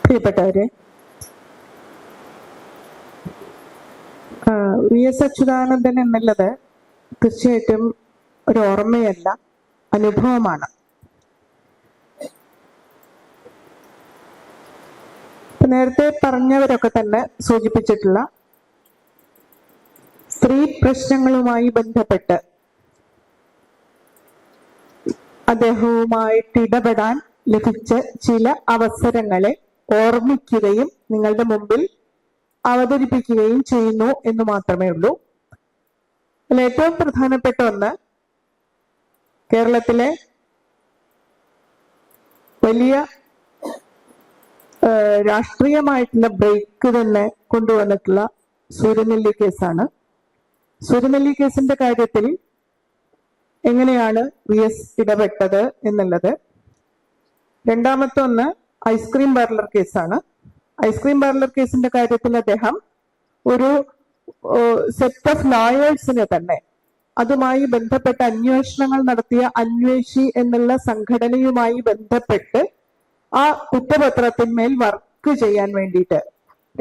പ്രിയപ്പെട്ടവരെ, V S Achuthanandan എന്നുള്ളത് തീർച്ചയായിട്ടും ഒരു ഓർമ്മയല്ല, അനുഭവമാണ്. നേരത്തെ പറഞ്ഞവരൊക്കെ തന്നെ സൂചിപ്പിച്ചിട്ടുള്ള സ്ത്രീ പ്രശ്നങ്ങളുമായി ബന്ധപ്പെട്ട് അദ്ദേഹവുമായിട്ട് ഇടപെടാൻ ലഭിച്ച ചില അവസരങ്ങളെ ഓർമ്മിക്കുകയും നിങ്ങളുടെ മുമ്പിൽ അവതരിപ്പിക്കുകയും ചെയ്യുന്നു എന്ന് മാത്രമേ ഉള്ളൂ. അതിൽ ഏറ്റവും പ്രധാനപ്പെട്ട ഒന്ന്, കേരളത്തിലെ വലിയ രാഷ്ട്രീയമായിട്ടുള്ള ബ്രേക്ക് തന്നെ കൊണ്ടുവന്നിട്ടുള്ള സൂര്യനെല്ലി കേസാണ്. സൂര്യനെല്ലി കേസിന്റെ കാര്യത്തിൽ എങ്ങനെയാണ് വി എസ് ഇടപെട്ടത് എന്നുള്ളത്. രണ്ടാമത്തെ ഒന്ന് ഐസ്ക്രീം പാർലർ കേസാണ്. ഐസ്ക്രീം പാർലർ കേസിന്റെ കാര്യത്തിൽ അദ്ദേഹം ഒരു സെറ്റ് ഓഫ് ലോയേഴ്സിനെ തന്നെ അതുമായി ബന്ധപ്പെട്ട അന്വേഷണങ്ങൾ നടത്തിയ അന്വേഷി എന്നുള്ള സംഘടനയുമായി ബന്ധപ്പെട്ട് ആ കുറ്റപത്രത്തിന്മേൽ വർക്ക് ചെയ്യാൻ വേണ്ടിയിട്ട്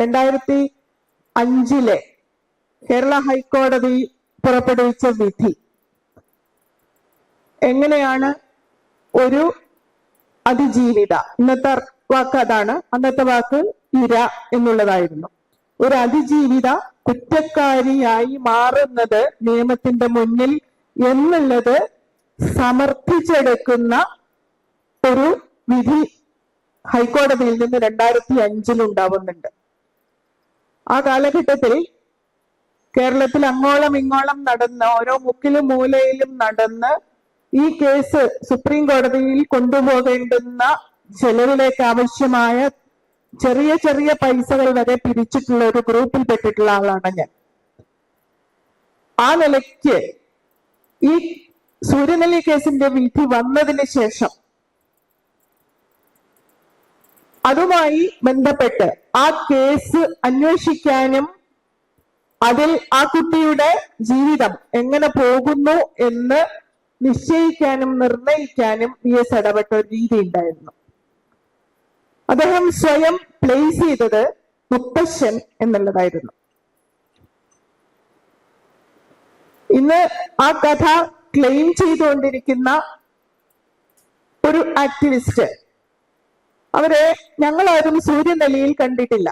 2005 കേരള ഹൈക്കോടതി പുറപ്പെടുവിച്ച വിധി എങ്ങനെയാണ് ഒരു അതിജീവിത, ഇന്നത്തെ വാക്ക് അതാണ്, അന്നത്തെ വാക്ക് ഇര എന്നുള്ളതായിരുന്നു, ഒരു അതിജീവിത കുറ്റക്കാരിയായി മാറുന്നത് നിയമത്തിന്റെ മുന്നിൽ എന്നുള്ളത് സമർത്ഥിച്ചെടുക്കുന്ന ഒരു വിധി ഹൈക്കോടതിയിൽ നിന്ന് 2005 ഉണ്ടാവുന്നുണ്ട്. ആ കാലഘട്ടത്തിൽ കേരളത്തിൽ അങ്ങോളം ഇങ്ങോളം നടന്ന് ഓരോ മുക്കിലും മൂലയിലും നടന്ന് ഈ കേസ് സുപ്രീം കോടതിയിൽ കൊണ്ടുപോകേണ്ടുന്ന ചെലവിലേക്ക് ആവശ്യമായ ചെറിയ ചെറിയ പൈസകൾ വരെ പിരിച്ചിട്ടുള്ള ഒരു ഗ്രൂപ്പിൽ പെട്ടിട്ടുള്ള ആളാണ് ഞാൻ. ആ നിലയ്ക്ക് ഈ സൂര്യനെല്ലി കേസിന്റെ വിധി വന്നതിന് ശേഷം അതുമായി ബന്ധപ്പെട്ട് ആ കേസ് അന്വേഷിക്കാനും അതിൽ ആ കുട്ടിയുടെ ജീവിതം എങ്ങനെ പോകുന്നു എന്ന് നിശ്ചയിക്കാനും നിർണയിക്കാനും വി എസ് ഇടപെട്ട ഒരു രീതി ഉണ്ടായിരുന്നു. അദ്ദേഹം സ്വയം പ്ലേസ് ചെയ്തത് മുത്തശ്ശൻ എന്നുള്ളതായിരുന്നു. ഇന്ന് ആ കഥ ക്ലെയിം ചെയ്തുകൊണ്ടിരിക്കുന്ന ഒരു ആക്ടിവിസ്റ്റ്, അവരെ ഞങ്ങളാരും സൂര്യനെല്ലിയിൽ കണ്ടിട്ടില്ല.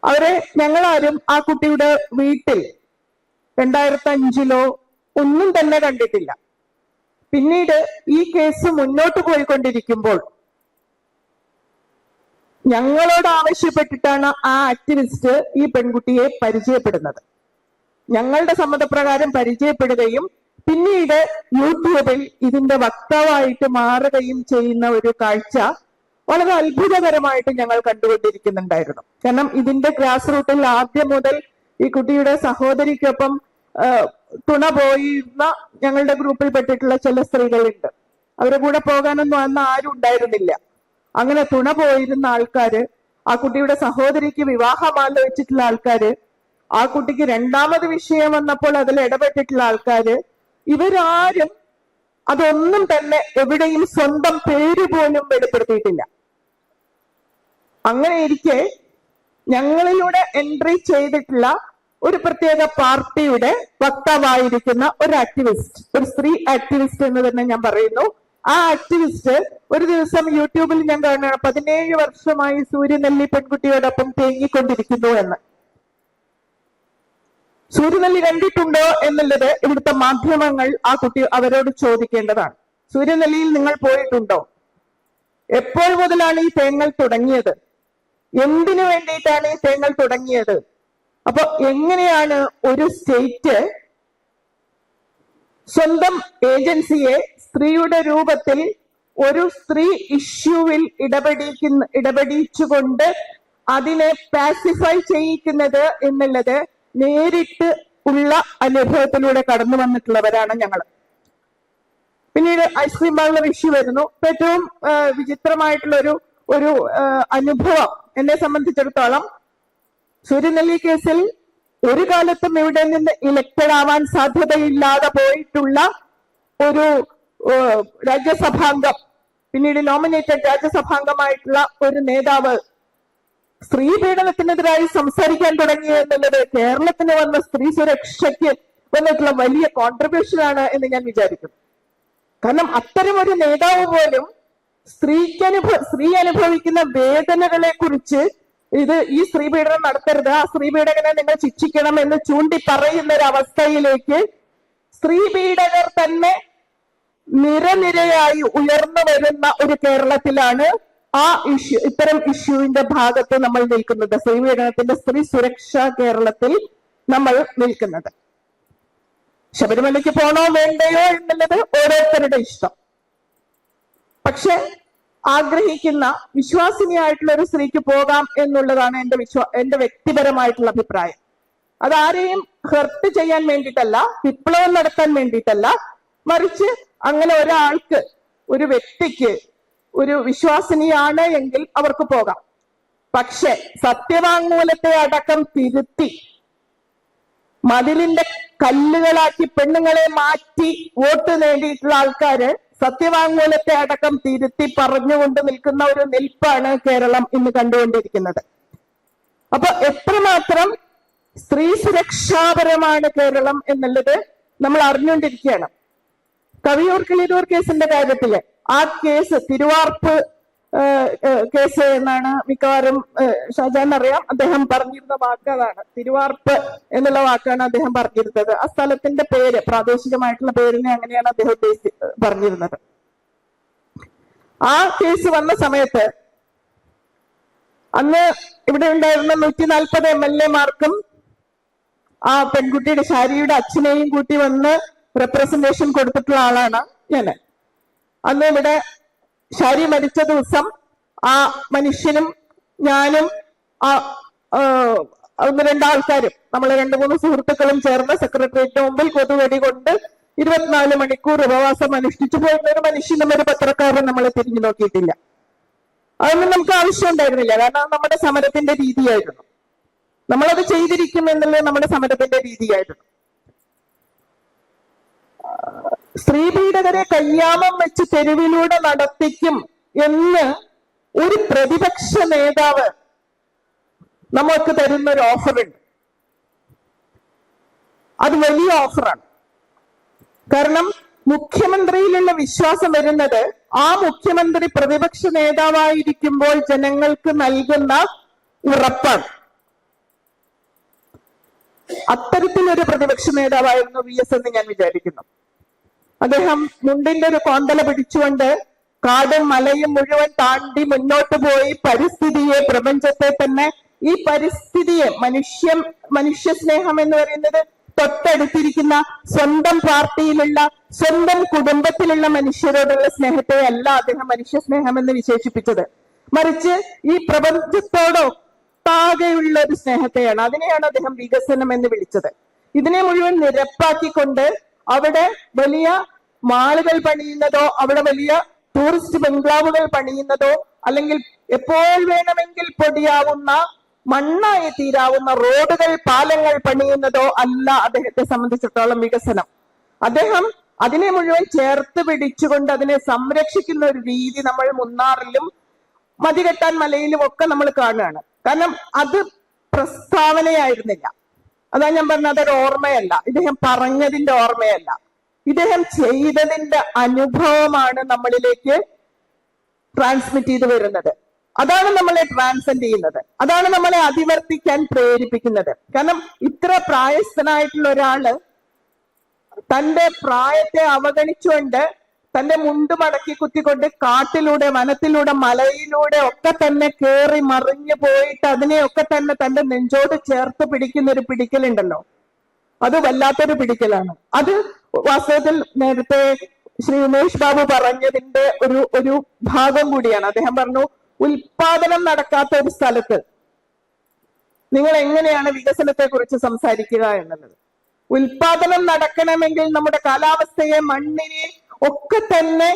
അവരെ ഞങ്ങളാരും ആ കുട്ടിയുടെ വീട്ടിൽ 2005 ഒന്നും തന്നെ കണ്ടിട്ടില്ല. പിന്നീട് ഈ കേസ് മുന്നോട്ട് പോയിക്കൊണ്ടിരിക്കുമ്പോൾ ഞങ്ങളോട് ആവശ്യപ്പെട്ടിട്ടാണ് ആ ആക്ടിവിസ്റ്റ് ഈ പെൺകുട്ടിയെ പരിചയപ്പെടുന്നത്. ഞങ്ങളുടെ സമ്മതപ്രകാരം പരിചയപ്പെടുകയും പിന്നീട് യൂട്യൂബിൽ ഇതിന്റെ വക്താവായിട്ട് മാറുകയും ചെയ്യുന്ന ഒരു കാഴ്ച വളരെ അത്ഭുതകരമായിട്ട് ഞങ്ങൾ കണ്ടുകൊണ്ടിരിക്കുന്നുണ്ടായിരുന്നു. കാരണം ഇതിന്റെ ഗ്രാസ് റൂട്ടിൽ ആദ്യം മുതൽ ഈ കുട്ടിയുടെ സഹോദരിക്കൊപ്പം തുണ പോയിരുന്ന ഞങ്ങളുടെ ഗ്രൂപ്പിൽ പെട്ടിട്ടുള്ള ചില സ്ത്രീകളുണ്ട്. അവരെ കൂടെ പോകാനൊന്നും അന്ന് ആരും ഉണ്ടായിരുന്നില്ല. അങ്ങനെ തുണ പോയിരുന്ന ആൾക്കാര്, ആ കുട്ടിയുടെ സഹോദരിക്ക് വിവാഹം ആലോചിച്ചിട്ടുള്ള ആൾക്കാര്, ആ കുട്ടിക്ക് രണ്ടാമത് വിഷയം വന്നപ്പോൾ അതിൽ ഇടപെട്ടിട്ടുള്ള ആൾക്കാര്, ഇവരാരും അതൊന്നും തന്നെ എവിടെയും സ്വന്തം പേര് പോലും വെളിപ്പെടുത്തിയിട്ടില്ല. അങ്ങനെ ഇരിക്കെ ഞങ്ങളിലൂടെ എൻട്രി ചെയ്തിട്ടുള്ള ഒരു പ്രത്യേക പാർട്ടിയുടെ വക്താവായിരിക്കുന്ന ഒരു ആക്ടിവിസ്റ്റ്, ഒരു സ്ത്രീ ആക്ടിവിസ്റ്റ് എന്ന് തന്നെ ഞാൻ പറയുന്നു. ആ ആക്ടിവിസ്റ്റ് ഒരു ദിവസം യൂട്യൂബിൽ ഞാൻ കാണുകയാണ്, 17 വർഷമായി സൂര്യനെല്ലി പെൺകുട്ടിയോടൊപ്പം തേങ്ങിക്കൊണ്ടിരിക്കുന്നു എന്ന്. സൂര്യനെല്ലി കണ്ടിട്ടുണ്ടോ എന്നുള്ളത് ഇവിടുത്തെ മാധ്യമങ്ങൾ ആ കുട്ടി അവരോട് ചോദിക്കേണ്ടതാണ്. സൂര്യനെല്ലിയിൽ നിങ്ങൾ പോയിട്ടുണ്ടോ? എപ്പോൾ മുതലാണ് ഈ തേങ്ങൽ തുടങ്ങിയത്? എന്തിനു വേണ്ടിയിട്ടാണ് ഈ തേങ്ങൽ തുടങ്ങിയത്? അപ്പൊ എങ്ങനെയാണ് ഒരു സ്റ്റേറ്റ് സ്വന്തം ഏജൻസിയെ സ്ത്രീയുടെ രൂപത്തിൽ ഒരു സ്ത്രീ ഇഷ്യൂവിൽ ഇടപെടിച്ചുകൊണ്ട് അതിനെ പാസിഫൈ ചെയ്യിക്കുന്നത് എന്നുള്ളത് നേരിട്ട് ഉള്ള അനുഭവത്തിലൂടെ കടന്നു വന്നിട്ടുള്ളവരാണ് ഞങ്ങൾ. പിന്നീട് ഐസ്ക്രീം പാർലർ ഇഷ്യൂ വരുന്നു. ഏറ്റവും വിചിത്രമായിട്ടുള്ള ഒരു അനുഭവം എന്നെ സംബന്ധിച്ചിടത്തോളം, സൂര്യനെല്ലി കേസിൽ ഒരു കാലത്തും ഇവിടെ നിന്ന് ഇലക്റ്റഡ് ആവാൻ സാധ്യതയില്ലാതെ പോയിട്ടുള്ള ഒരു രാജ്യസഭാംഗം പിന്നീട് നോമിനേറ്റഡ് രാജ്യസഭാംഗമായിട്ടുള്ള ഒരു നേതാവ് സ്ത്രീ പീഡനത്തിനെതിരായി സംസാരിക്കാൻ തുടങ്ങി എന്നുള്ളത് കേരളത്തിന് വന്ന സ്ത്രീ സുരക്ഷയ്ക്ക് വന്നിട്ടുള്ള വലിയ കോൺട്രിബ്യൂഷൻ ആണ് എന്ന് ഞാൻ വിചാരിക്കുന്നു. കാരണം അത്തരം ഒരു നേതാവ് പോലും സ്ത്രീ അനുഭവിക്കുന്ന വേദനകളെ കുറിച്ച് ഈ സ്ത്രീ പീഡനം നടത്തരുത്, ആ സ്ത്രീ പീഡകനെ നിങ്ങൾ ശിക്ഷിക്കണം എന്ന് ചൂണ്ടി പറയുന്ന ഒരു അവസ്ഥയിലേക്ക് സ്ത്രീ പീഡകർ തന്നെ നിരനിരയായി ഉയർന്നു വരുന്ന ഒരു കേരളത്തിലാണ് ഇത്തരം ഇഷ്യൂവിന്റെ ഭാഗത്ത് നമ്മൾ നിൽക്കുന്നത്. സ്ത്രീ പീഡനത്തിന്റെ സ്ത്രീ സുരക്ഷാ കേരളത്തിൽ നമ്മൾ നിൽക്കുന്നത്. ശബരിമലയ്ക്ക് പോണോ വേണ്ടയോ എന്നുള്ളത് ഓരോരുത്തരുടെ ഇഷ്ടം. പക്ഷെ ആഗ്രഹിക്കുന്ന വിശ്വാസിനിയായിട്ടുള്ള ഒരു സ്ത്രീക്ക് പോകാം എന്നുള്ളതാണ് എന്റെ വ്യക്തിപരമായിട്ടുള്ള അഭിപ്രായം. അതാരെയും ഹെർട്ട് ചെയ്യാൻ വേണ്ടിയിട്ടല്ല, വിപ്ലവം നടത്താൻ വേണ്ടിയിട്ടല്ല, മറിച്ച് അങ്ങനെ ഒരാൾക്ക്, ഒരു വ്യക്തിക്ക് ഒരു വിശ്വാസിനിയാണ് എങ്കിൽ അവർക്ക് പോകാം. പക്ഷെ സത്യവാങ്മൂലത്തെ അടക്കം തിരുത്തി മതിലിന്റെ കല്ലുകളാക്കി പെണ്ണുങ്ങളെ മാറ്റി വോട്ട് നേടിയിട്ടുള്ള ആൾക്കാര് സത്യവാങ്മൂലത്തെ അടക്കം തിരുത്തി പറഞ്ഞുകൊണ്ട് നിൽക്കുന്ന ഒരു നിൽപ്പാണ് കേരളം ഇന്ന് കണ്ടുകൊണ്ടിരിക്കുന്നത്. അപ്പൊ എത്രമാത്രം സ്ത്രീ സുരക്ഷാപരമാണ് കേരളം എന്നുള്ളത് നമ്മൾ അറിഞ്ഞുകൊണ്ടിരിക്കുകയാണ്. കവിയൂർ കിളിരൂർ കേസിന്റെ കാര്യത്തില് ആ കേസ് തിരുവാർപ്പ് കേസ് എന്നാണ് മിക്കവാറും ഷാജാൻ അറിയാം. അദ്ദേഹം പറഞ്ഞിരുന്ന വാക്ക് അതാണ്, തിരുവാർപ്പ് എന്നുള്ള വാക്കാണ് അദ്ദേഹം പറഞ്ഞിരുന്നത്. ആ സ്ഥലത്തിന്റെ പേര്, പ്രാദേശികമായിട്ടുള്ള പേരിനെ അങ്ങനെയാണ് അദ്ദേഹം പറഞ്ഞിരുന്നത്. ആ കേസ് വന്ന സമയത്ത് അന്ന് ഇവിടെ ഉണ്ടായിരുന്ന 140 MLA-മാർക്കും ആ പെൺകുട്ടിയുടെ ശാരിയുടെ അച്ഛനെയും കൂട്ടി വന്ന് റെപ്രസെന്റേഷൻ കൊടുത്തിട്ടുള്ള ആളാണ് ഞാന്. അന്ന് ഇവിടെ ശാരി മരിച്ച ദിവസം ആ മനുഷ്യനും ഞാനും ഒന്ന് രണ്ടാൾക്കാരും, നമ്മളെ 2-3 സുഹൃത്തുക്കളും ചേർന്ന് സെക്രട്ടേറിയറ്റിന് മുമ്പിൽ കൊതുവടി കൊണ്ട് 24 മണിക്കൂർ ഉപവാസം അനുഷ്ഠിച്ചു പോയിരുന്ന ഒരു മനുഷ്യനും ഒരു പത്രക്കാരൻ നമ്മളെ തിരിഞ്ഞു നോക്കിയിട്ടില്ല. അതൊന്നും നമുക്ക് ആവശ്യം ഉണ്ടായിരുന്നില്ല. കാരണം നമ്മുടെ സമരത്തിന്റെ രീതിയായിരുന്നു, നമ്മളത് ചെയ്തിരിക്കും എന്നുള്ളത് നമ്മുടെ സമരത്തിന്റെ രീതിയായിരുന്നു. സ്ത്രീ പീഡകരെ കയ്യാമം വെച്ച് തെരുവിലൂടെ നടത്തിക്കും എന്ന് ഒരു പ്രതിപക്ഷ നേതാവ് നമുക്ക് തരുന്ന ഒരു ഓഫറുണ്ട്. അത് വലിയ ഓഫറാണ്. കാരണം മുഖ്യമന്ത്രിയിലുള്ള വിശ്വാസം വരുന്നത് ആ മുഖ്യമന്ത്രി പ്രതിപക്ഷ നേതാവായിരിക്കുമ്പോൾ ജനങ്ങൾക്ക് നൽകുന്ന ഉറപ്പാണ്. അത്തരത്തിലൊരു പ്രതിപക്ഷ നേതാവായിരുന്നു VS എന്ന് ഞാൻ വിചാരിക്കുന്നു. അദ്ദേഹം മുണ്ടിന്റെ ഒരു കോന്തല പിടിച്ചുകൊണ്ട് കാടും മലയും മുഴുവൻ താണ്ടി മുന്നോട്ട് പോയി പരിസ്ഥിതിയെ, പ്രപഞ്ചത്തെ തന്നെ, ഈ പരിസ്ഥിതിയെ, മനുഷ്യ സ്നേഹം എന്ന് പറയുന്നത് തൊട്ടടുത്തിരിക്കുന്ന സ്വന്തം പാർട്ടിയിലുള്ള, സ്വന്തം കുടുംബത്തിലുള്ള മനുഷ്യരോടുള്ള സ്നേഹത്തെ അല്ല അദ്ദേഹം മനുഷ്യ സ്നേഹം എന്ന് വിശേഷിപ്പിച്ചത്, മറിച്ച് ഈ പ്രപഞ്ചത്തോടൊട്ടാകെയുള്ള ഒരു സ്നേഹത്തെയാണ്. അതിനെയാണ് അദ്ദേഹം വികസനം എന്ന് വിളിച്ചത്. ഇതിനെ മുഴുവൻ നിരപ്പാക്കിക്കൊണ്ട് അവിടെ വലിയ മാളുകൾ പണിയുന്നതോ, അവിടെ വലിയ ടൂറിസ്റ്റ് ബംഗ്ലാവുകൾ പണിയുന്നതോ, അല്ലെങ്കിൽ എപ്പോൾ വേണമെങ്കിൽ പൊടിയാവുന്ന, മണ്ണായി തീരാവുന്ന റോഡുകൾ, പാലങ്ങൾ പണിയുന്നതോ അല്ല അദ്ദേഹത്തെ സംബന്ധിച്ചിടത്തോളം വികസനം. അദ്ദേഹം അതിനെ മുഴുവൻ ചേർത്ത് പിടിച്ചുകൊണ്ട് അതിനെ സംരക്ഷിക്കുന്ന ഒരു രീതി നമ്മൾ മുന്നാറിലും മതികെട്ടാൻ മലയിലും ഒക്കെ നമ്മൾ കാണുകയാണ്. കാരണം അത് പ്രസ്താവനയായിരുന്നില്ല. അതാ ഞാൻ പറഞ്ഞത്, അതൊരു ഓർമ്മയല്ല, ഇദ്ദേഹം പറഞ്ഞതിന്റെ ഓർമ്മയല്ല, ഇദ്ദേഹം ചെയ്തതിന്റെ അനുഭവമാണ് നമ്മളിലേക്ക് ട്രാൻസ്മിറ്റ് ചെയ്തു വരുന്നത്. അതാണ് നമ്മളെ ട്രാൻസെൻഡ് ചെയ്യുന്നത്, അതാണ് നമ്മളെ അതിവർത്തിക്കാൻ പ്രേരിപ്പിക്കുന്നത്. കാരണം ഇത്ര പ്രായസ്ഥനായിട്ടുള്ള ഒരാള് തന്റെ പ്രായത്തെ അവഗണിച്ചുകൊണ്ട്, തന്റെ മുണ്ട് മടക്കി കുത്തിക്കൊണ്ട് കാട്ടിലൂടെ, വനത്തിലൂടെ, മലയിലൂടെ ഒക്കെ തന്നെ കേറി മറിഞ്ഞു പോയിട്ട് അതിനെയൊക്കെ തന്നെ തന്റെ നെഞ്ചോട് ചേർത്ത് പിടിക്കുന്ന ഒരു പിടിക്കലുണ്ടല്ലോ, അത് വല്ലാത്തൊരു പിടിക്കലാണ്. അത് വാസ്തവത്തിൽ നേരത്തെ ശ്രീ ഉമേഷ് ബാബു പറഞ്ഞതിന്റെ ഒരു ഭാഗം കൂടിയാണ്. അദ്ദേഹം പറഞ്ഞു, ഉൽപാദനം നടക്കാത്ത ഒരു സ്ഥലത്ത് നിങ്ങൾ എങ്ങനെയാണ് വികസനത്തെ കുറിച്ച് സംസാരിക്കുക എന്നുള്ളത്. ഉൽപാദനം നടക്കണമെങ്കിൽ നമ്മുടെ കാലാവസ്ഥയെ, മണ്ണിനെ ഒക്കെ തന്നെ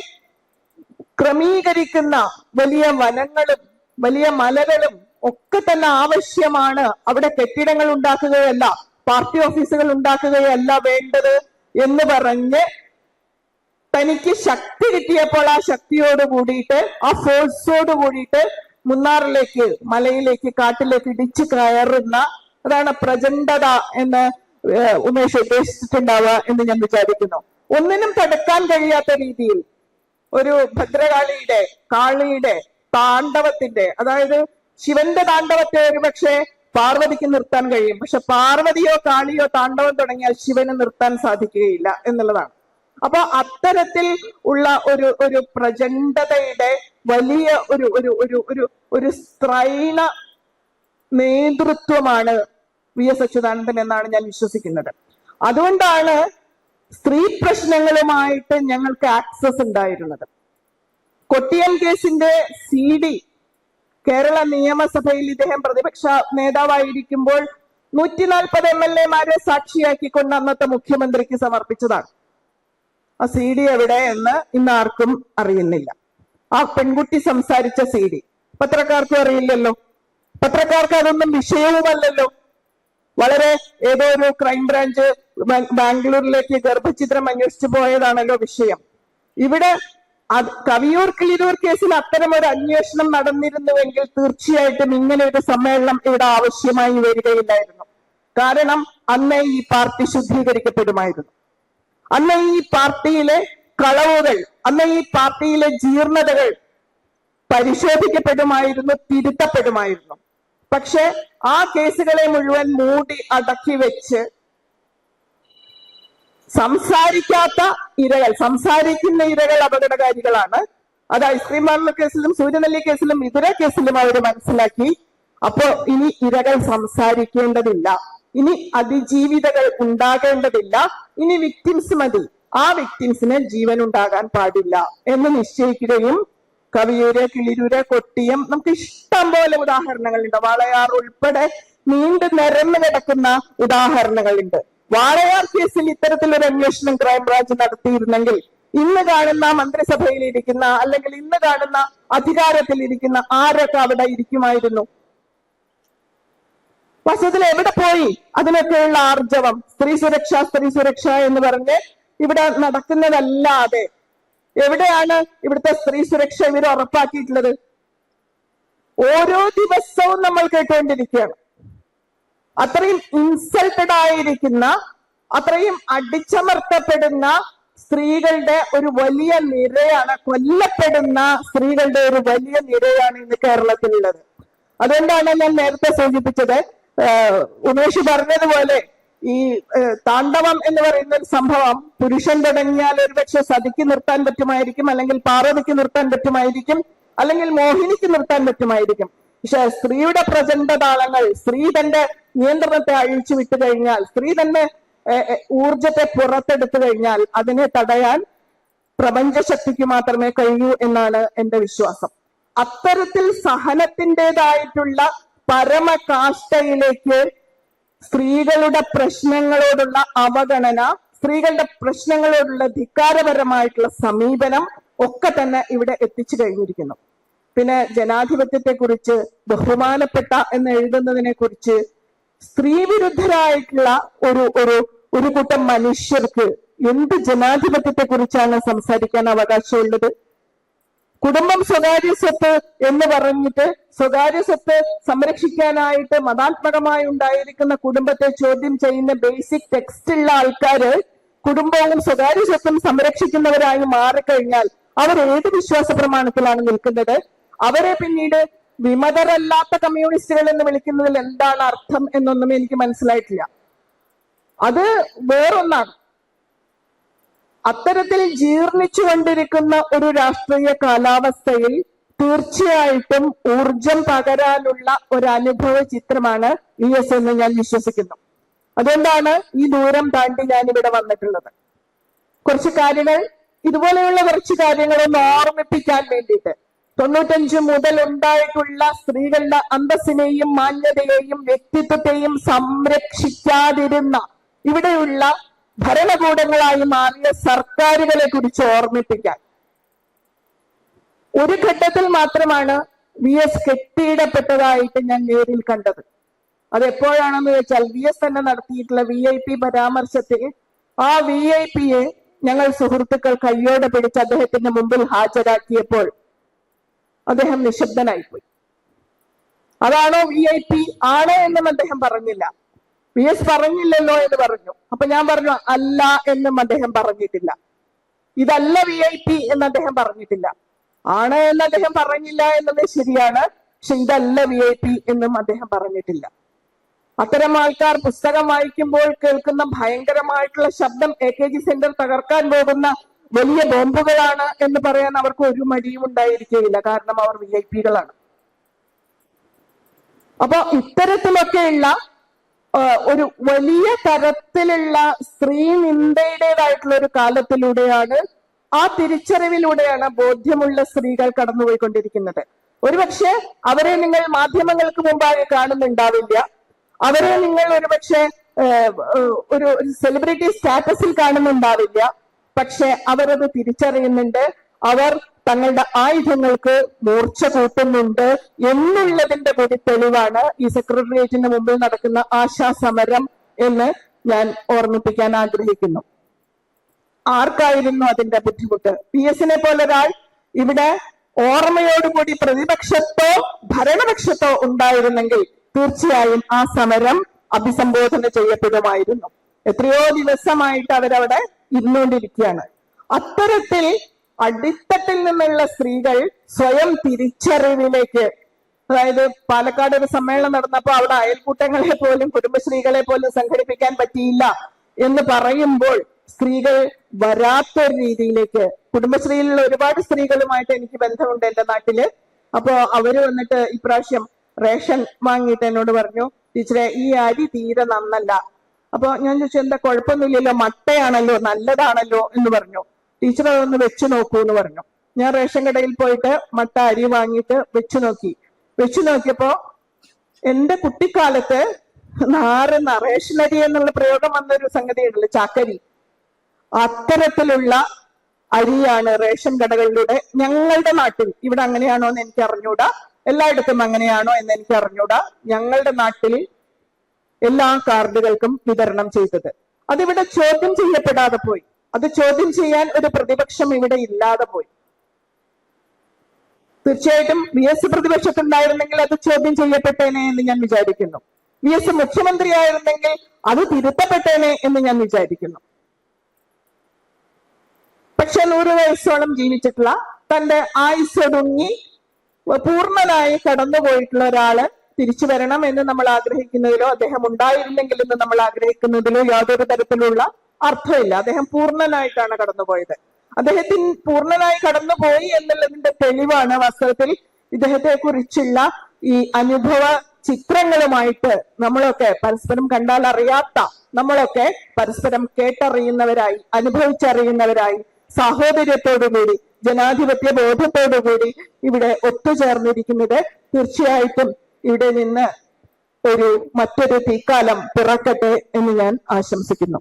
ക്രമീകരിക്കുന്ന വലിയ വനങ്ങളും വലിയ മലകളും ഒക്കെ തന്നെ ആവശ്യമാണ്. അവിടെ കെട്ടിടങ്ങൾ ഉണ്ടാക്കുകയല്ല, പാർട്ടി ഓഫീസുകൾ ഉണ്ടാക്കുകയല്ല വേണ്ടത് എന്ന് പറഞ്ഞ് തനിക്ക് ശക്തി കിട്ടിയപ്പോൾ ആ ശക്തിയോട് കൂടിയിട്ട്, ആ ഫോഴ്സോട് കൂടിയിട്ട് മുന്നാറിലേക്ക്, മലയിലേക്ക്, കാട്ടിലേക്ക് ഇടിച്ചു കയറുന്ന, അതാണ് പ്രചണ്ഡത എന്ന് ഉമേഷ് ഉദ്ദേശിച്ചിട്ടുണ്ടാവുക എന്ന് ഞാൻ വിചാരിക്കുന്നു. ഒന്നിനും തടുക്കാൻ കഴിയാത്ത രീതിയിൽ ഒരു ഭദ്രകാളിയുടെ, കാളിയുടെ താണ്ഡവത്തിന്റെ, അതായത് ശിവന്റെ താണ്ഡവത്തെ ഒരുപക്ഷെ പാർവതിക്ക് നിർത്താൻ കഴിയും, പക്ഷെ പാർവതിയോ കാളിയോ താണ്ഡവം തുടങ്ങിയാൽ ശിവന് നിർത്താൻ സാധിക്കുകയില്ല എന്നുള്ളതാണ്. അപ്പൊ അത്തരത്തിൽ ഉള്ള ഒരു പ്രചണ്ഡതയുടെ വലിയ ഒരു സ്ത്രൈണ നേതൃത്വമാണ് VS അച്യുതാനന്ദൻ എന്നാണ് ഞാൻ വിശ്വസിക്കുന്നത്. അതുകൊണ്ടാണ് സ്ത്രീ പ്രശ്നങ്ങളുമായിട്ട് ഞങ്ങൾക്ക് ആക്സസ് ഉണ്ടായിരുന്നത്. കൊട്ടിയം കേസിന്റെ CD കേരള നിയമസഭയിൽ ഇദ്ദേഹം പ്രതിപക്ഷ നേതാവായിരിക്കുമ്പോൾ 140 MLA-മാരെ സാക്ഷിയാക്കിക്കൊണ്ട് അന്നത്തെ മുഖ്യമന്ത്രിക്ക് സമർപ്പിച്ചതാണ്. ആ CD എവിടെ എന്ന് ഇന്ന് ആർക്കും അറിയുന്നില്ല. ആ പെൺകുട്ടി സംസാരിച്ച CD പത്രക്കാർക്കും അറിയില്ലല്ലോ. പത്രക്കാർക്ക് അതൊന്നും വിഷയവുമല്ലല്ലോ. വളരെ ഏതോ ഒരു ക്രൈംബ്രാഞ്ച് ബാംഗ്ലൂരിലേക്ക് ഗർഭചിത്രം അന്വേഷിച്ചു പോയതാണല്ലോ വിഷയം. ഇവിടെ കവിയൂർ കിളിരൂർ കേസിൽ അത്തരം ഒരു അന്വേഷണം നടന്നിരുന്നുവെങ്കിൽ തീർച്ചയായിട്ടും ഇങ്ങനെ ഒരു സമ്മേളനം ഇവിടെ ആവശ്യമായി വരികയില്ലായിരുന്നു. കാരണം അന്ന് ഈ പാർട്ടി ശുദ്ധീകരിക്കപ്പെടുമായിരുന്നു. അന്ന് ഈ പാർട്ടിയിലെ കളവുകൾ, അന്ന് ഈ പാർട്ടിയിലെ ജീർണതകൾ പരിശോധിക്കപ്പെടുമായിരുന്നു, തിരുത്തപ്പെടുമായിരുന്നു. പക്ഷെ ആ കേസുകളെ മുഴുവൻ മൂടി അടക്കി വെച്ച് സംസാരിക്കാത്ത ഇരകൾ, സംസാരിക്കുന്ന ഇരകൾ അപകടകാരികളാണ്. അത് ഐസ്ക്രീം പാർലർ കേസിലും സൂര്യനെല്ലി കേസിലും ഇതര കേസിലും അവർ മനസ്സിലാക്കി. അപ്പോ ഇനി ഇരകൾ സംസാരിക്കേണ്ടതില്ല, ഇനി അതിജീവിതകൾ ഉണ്ടാകേണ്ടതില്ല, ഇനി വിക്ടിംസ് മതി, ആ വിക്ടിംസിന് ജീവൻ ഉണ്ടാകാൻ പാടില്ല എന്ന് നിശ്ചയിക്കുകയും കവിയൂര്, കിളിരൂര്, കൊട്ടിയം, നമുക്ക് ഇഷ്ടം പോലെ ഉദാഹരണങ്ങളുണ്ട്. വാളയാർ ഉൾപ്പെടെ നീണ്ടു നിരന്നു കിടക്കുന്ന ഉദാഹരണങ്ങളുണ്ട്. വാളയാർ കേസിൽ ഇത്തരത്തിലൊരു അന്വേഷണം ക്രൈംബ്രാഞ്ച് നടത്തിയിരുന്നെങ്കിൽ ഇന്ന് കാണുന്ന മന്ത്രിസഭയിലിരിക്കുന്ന, അല്ലെങ്കിൽ ഇന്ന് കാണുന്ന അധികാരത്തിലിരിക്കുന്ന ആരൊക്കെ അവിടെ ഇരിക്കുമായിരുന്നു? വസ്തുത്തിൽ എവിടെ പോയി അതിനൊക്കെയുള്ള ആർജവം? സ്ത്രീ സുരക്ഷ എന്ന് പറഞ്ഞ് ഇവിടെ നടക്കുന്നതല്ലാതെ എവിടെയാണ് ഇവിടുത്തെ സ്ത്രീ സുരക്ഷ ഇവർ ഉറപ്പാക്കിയിട്ടുള്ളത്? ഓരോ ദിവസവും നമ്മൾ കേട്ടുകൊണ്ടിരിക്കുകയാണ്. അത്രയും ഇൻസൾട്ടഡ് ആയിരിക്കുന്ന, അത്രയും അടിച്ചമർത്തപ്പെടുന്ന സ്ത്രീകളുടെ ഒരു വലിയ നിരയാണ്, കൊല്ലപ്പെടുന്ന സ്ത്രീകളുടെ ഒരു വലിയ നിരയാണ് ഇന്ന് കേരളത്തിലുള്ളത്. അതുകൊണ്ടാണ് ഞാൻ നേരത്തെ സൂചിപ്പിച്ചത്, ഉമേഷ് പറഞ്ഞതുപോലെ ഈ താണ്ഡവം എന്ന് പറയുന്ന ഒരു സംഭവം പുരുഷൻ തുടങ്ങിയാൽ ഒരുപക്ഷെ സതിക്ക് നിർത്താൻ പറ്റുമായിരിക്കും, അല്ലെങ്കിൽ പാർവതിക്ക് നിർത്താൻ പറ്റുമായിരിക്കും, അല്ലെങ്കിൽ മോഹിനിക്ക് നിർത്താൻ പറ്റുമായിരിക്കും. പക്ഷെ സ്ത്രീയുടെ പ്രചണ്ഡ താളങ്ങൾ, സ്ത്രീ തന്റെ നിയന്ത്രണത്തെ അഴിച്ചു വിട്ടു കഴിഞ്ഞാൽ, സ്ത്രീ തന്നെ ഊർജത്തെ പുറത്തെടുത്തു കഴിഞ്ഞാൽ അതിനെ തടയാൻ പ്രപഞ്ചശക്തിക്ക് മാത്രമേ കഴിയൂ എന്നാണ് എന്റെ വിശ്വാസം. അത്തരത്തിൽ സഹനത്തിൻ്റെതായിട്ടുള്ള പരമകാഷ്ഠയിലേക്ക് സ്ത്രീകളുടെ പ്രശ്നങ്ങളോടുള്ള അവഗണന, സ്ത്രീകളുടെ പ്രശ്നങ്ങളോടുള്ള ധിക്കാരപരമായിട്ടുള്ള സമീപനം ഒക്കെ തന്നെ ഇവിടെ എത്തിച്ചു കഴിഞ്ഞിരിക്കുന്നു. പിന്നെ ജനാധിപത്യത്തെ കുറിച്ച്, ബഹുമാനപ്പെട്ട എന്ന് എഴുതുന്നതിനെ കുറിച്ച് സ്ത്രീ വിരുദ്ധരായിട്ടുള്ള ഒരു കൂട്ടം മനുഷ്യർക്ക് എന്ത് ജനാധിപത്യത്തെ കുറിച്ചാണ് സംസാരിക്കാൻ അവകാശമുള്ളത്? കുടുംബം സ്വകാര്യ സ്വത്ത് എന്ന് പറഞ്ഞിട്ട് സ്വകാര്യ സ്വത്ത് സംരക്ഷിക്കാനായിട്ട് മതാത്മകമായി ഉണ്ടായിരിക്കുന്ന കുടുംബത്തെ ചോദ്യം ചെയ്യുന്ന ബേസിക് ടെക്സ്റ്റ് ഉള്ള ആൾക്കാര് കുടുംബവും സ്വകാര്യ സ്വത്തും സംരക്ഷിക്കുന്നവരായി മാറിക്കഴിഞ്ഞാൽ അവർ ഏത് വിശ്വാസ പ്രമാണത്തിലാണ് നിൽക്കുന്നത്? അവരെ പിന്നീട് വിമതരല്ലാത്ത കമ്മ്യൂണിസ്റ്റുകൾ എന്ന് വിളിക്കുന്നതിൽ എന്താണ് അർത്ഥം എന്നൊന്നും എനിക്ക് മനസ്സിലായിട്ടില്ല. അത് വേറൊന്നാണ്. അത്തരത്തിൽ ജീർണിച്ചുകൊണ്ടിരിക്കുന്ന ഒരു രാഷ്ട്രീയ കാലാവസ്ഥയിൽ തീർച്ചയായിട്ടും ഊർജം പകരാനുള്ള ഒരു അനുഭവ ചിത്രമാണ് VS എന്ന് ഞാൻ വിശ്വസിക്കുന്നു. അതുകൊണ്ടാണ് ഈ ദൂരം താണ്ടി ഞാനിവിടെ വന്നിട്ടുള്ളത്. കുറച്ച് കാര്യങ്ങൾ, ഇതുപോലെയുള്ള കുറച്ച് കാര്യങ്ങളൊന്ന് ഓർമ്മിപ്പിക്കാൻ വേണ്ടിയിട്ട്, 95 മുതൽ ഉണ്ടായിട്ടുള്ള സ്ത്രീകളുടെ അന്തസ്സിനെയും മാന്യതയെയും വ്യക്തിത്വത്തെയും സംരക്ഷിക്കാതിരുന്ന ഇവിടെയുള്ള ഭരണകൂടങ്ങളായി മാറിയ സർക്കാരുകളെ കുറിച്ച് ഓർമ്മിപ്പിക്കാൻ. ഒരു ഘട്ടത്തിൽ മാത്രമാണ് VS കെട്ടിയിടപ്പെട്ടതായിട്ട് ഞാൻ നേരിൽ കണ്ടത്. അതെപ്പോഴാണെന്ന് വെച്ചാൽ VS തന്നെ നടത്തിയിട്ടുള്ള VIP പരാമർശത്തിൽ ആ VIP-യെ ഞങ്ങൾ സുഹൃത്തുക്കൾ കയ്യോടെ പിടിച്ച് അദ്ദേഹത്തിന്റെ മുമ്പിൽ ഹാജരാക്കിയപ്പോൾ അദ്ദേഹം നിശബ്ദനായിപ്പോയി. അതാണോ VIP? ആണ് എന്നും അദ്ദേഹം പറഞ്ഞില്ല. VS പറഞ്ഞില്ലല്ലോ എന്ന് പറഞ്ഞു. അപ്പൊ ഞാൻ പറഞ്ഞു അല്ല എന്നും അദ്ദേഹം പറഞ്ഞിട്ടില്ല. ഇതല്ല VIP എന്ന് അദ്ദേഹം പറഞ്ഞിട്ടില്ല. ആണ് എന്ന് അദ്ദേഹം പറഞ്ഞില്ല എന്നത് ശരിയാണ്, പക്ഷെ ഇതല്ല VIP എന്നും അദ്ദേഹം പറഞ്ഞിട്ടില്ല. അത്തരം ആൾക്കാർ പുസ്തകം വായിക്കുമ്പോൾ കേൾക്കുന്ന ഭയങ്കരമായിട്ടുള്ള ശബ്ദം AKG സെന്റർ തകർക്കാൻ പോകുന്ന വലിയ ബോംബുകളാണ് എന്ന് പറയാൻ അവർക്ക് ഒരു മടിയും ഉണ്ടായിരിക്കുകയില്ല. കാരണം അവർ VIP-കളാണ്. അപ്പൊ ഇത്തരത്തിലൊക്കെയുള്ള ഒരു വലിയ തരത്തിലുള്ള സ്ത്രീ നിന്ദയുടേതായിട്ടുള്ള ഒരു കാലത്തിലൂടെയാണ്, ആ തിരിച്ചറിവിലൂടെയാണ് ബോധ്യമുള്ള സ്ത്രീകൾ കടന്നുപോയിക്കൊണ്ടിരിക്കുന്നത്. ഒരുപക്ഷെ അവരെ നിങ്ങൾ മാധ്യമങ്ങൾക്ക് മുമ്പാകെ കാണുന്നുണ്ടാവില്ല, അവരെ നിങ്ങൾ ഒരുപക്ഷെ ഒരു സെലിബ്രിറ്റി സ്റ്റാറ്റസിൽ കാണുന്നുണ്ടാവില്ല, പക്ഷെ അവരത് തിരിച്ചറിയുന്നുണ്ട്. അവർ തങ്ങളുടെ ആയുധങ്ങൾക്ക് മൂർച്ച കൂട്ടുന്നുണ്ട് എന്നുള്ളതിന്റെ കൂടി തെളിവാണ് ഈ സെക്രട്ടേറിയറ്റിന് മുമ്പിൽ നടക്കുന്ന ആശാസമരം എന്ന് ഞാൻ ഓർമ്മിപ്പിക്കാൻ ആഗ്രഹിക്കുന്നു. ആർക്കായിരുന്നു അതിന്റെ ബുദ്ധിമുട്ട്? PS-നെ പോലൊരാൾ ഇവിടെ ഓർമ്മയോടുകൂടി പ്രതിപക്ഷത്തോ ഭരണപക്ഷത്തോ ഉണ്ടായിരുന്നെങ്കിൽ തീർച്ചയായും ആ സമരം അഭിസംബോധന ചെയ്യപ്പെടുമായിരുന്നു. എത്രയോ ദിവസമായിട്ട് അവരവിടെ ഇരുന്നുകൊണ്ടിരിക്കുകയാണ്. അത്തരത്തിൽ അടിത്തട്ടിൽ നിന്നുള്ള സ്ത്രീകൾ സ്വയം തിരിച്ചറിവിലേക്ക്, അതായത് പാലക്കാട് ഒരു സമ്മേളനം നടന്നപ്പോ അവിടെ അയൽക്കൂട്ടങ്ങളെ പോലും കുടുംബശ്രീകളെ പോലും സംഘടിപ്പിക്കാൻ പറ്റിയില്ല എന്ന് പറയുമ്പോൾ സ്ത്രീകൾ വരാത്തൊരു രീതിയിലേക്ക്, കുടുംബശ്രീയിലുള്ള ഒരുപാട് സ്ത്രീകളുമായിട്ട് എനിക്ക് ബന്ധമുണ്ട് എന്റെ നാട്ടില്. അപ്പോ അവര് വന്നിട്ട് ഇപ്രാവശ്യം റേഷൻ വാങ്ങിയിട്ട് എന്നോട് പറഞ്ഞു, ടീച്ചറെ ഈ അരി തീരെ നന്നല്ല. അപ്പൊ ഞാൻ ചോദിച്ചു എന്താ കുഴപ്പമൊന്നുമില്ലല്ലോ, മട്ടയാണല്ലോ, നല്ലതാണല്ലോ എന്ന് പറഞ്ഞു. ടീച്ചർ അതൊന്ന് വെച്ചു നോക്കൂ എന്ന് പറഞ്ഞു. ഞാൻ റേഷൻ കടയിൽ പോയിട്ട് മട്ട അരി വാങ്ങിയിട്ട് വെച്ചു നോക്കിയപ്പോ എന്റെ കുട്ടിക്കാലത്ത് റേഷനരി എന്നുള്ള പ്രയോഗം വന്നൊരു സംഗതി ഉണ്ടല്ലോ, ചാക്കരി, അത്തരത്തിലുള്ള അരിയാണ് റേഷൻ കടകളിലൂടെ ഞങ്ങളുടെ നാട്ടിൽ, ഇവിടെ അങ്ങനെയാണോ എന്ന് എനിക്ക് അറിഞ്ഞൂടാ, എല്ലായിടത്തും അങ്ങനെയാണോ എന്ന് എനിക്ക് അറിഞ്ഞൂടാ, ഞങ്ങളുടെ നാട്ടിൽ എല്ലാ കാർഡുകൾക്കും വിതരണം ചെയ്തത്. അതിവിടെ ചോദ്യം ചെയ്യപ്പെടാതെ പോയി. അത് ചോദ്യം ചെയ്യാൻ ഒരു പ്രതിപക്ഷം ഇവിടെ ഇല്ലാതെ പോയി. തീർച്ചയായിട്ടും VS പ്രതിപക്ഷത്തുണ്ടായിരുന്നെങ്കിൽ അത് ചോദ്യം ചെയ്യപ്പെട്ടേനെ എന്ന് ഞാൻ വിചാരിക്കുന്നു. VS മുഖ്യമന്ത്രിയായിരുന്നെങ്കിൽ അത് തിരുത്തപ്പെട്ടേനെ എന്ന് ഞാൻ വിചാരിക്കുന്നു. പക്ഷെ 100 വയസ്സോളം ജീവിച്ചിട്ടുള്ള, തന്റെ ആയുസ്സൊടുങ്ങി പൂർണ്ണനായി കടന്നുപോയിട്ടുള്ള ഒരാള് തിരിച്ചു വരണം എന്ന് നമ്മൾ ആഗ്രഹിക്കുന്നതിലോ അദ്ദേഹം ഉണ്ടായിരുന്നെങ്കിൽ എന്ന് നമ്മൾ ആഗ്രഹിക്കുന്നതിലോ യാതൊരു തരത്തിലുള്ള അർത്ഥമില്ല. അദ്ദേഹം പൂർണ്ണനായിട്ടാണ് കടന്നുപോയത്. അദ്ദേഹത്തിന് പൂർണ്ണനായി കടന്നുപോയി എന്നുള്ളതിന്റെ തെളിവാണ് വാസ്തവത്തിൽ ഇദ്ദേഹത്തെ കുറിച്ചുള്ള ഈ അനുഭവ ചിത്രങ്ങളുമായിട്ട് നമ്മളൊക്കെ പരസ്പരം കണ്ടാൽ അറിയാത്ത, നമ്മളൊക്കെ പരസ്പരം കേട്ടറിയുന്നവരായി, അനുഭവിച്ചറിയുന്നവരായി, സാഹോദര്യത്തോടുകൂടി, ജനാധിപത്യ ബോധത്തോടുകൂടി ഇവിടെ ഒത്തുചേർന്നിരിക്കുന്നത് തീർച്ചയായിട്ടും ഇവിടെ നിന്ന് മറ്റൊരു തീക്കാലം പിറക്കട്ടെ എന്ന് ഞാൻ ആശംസിക്കുന്നു.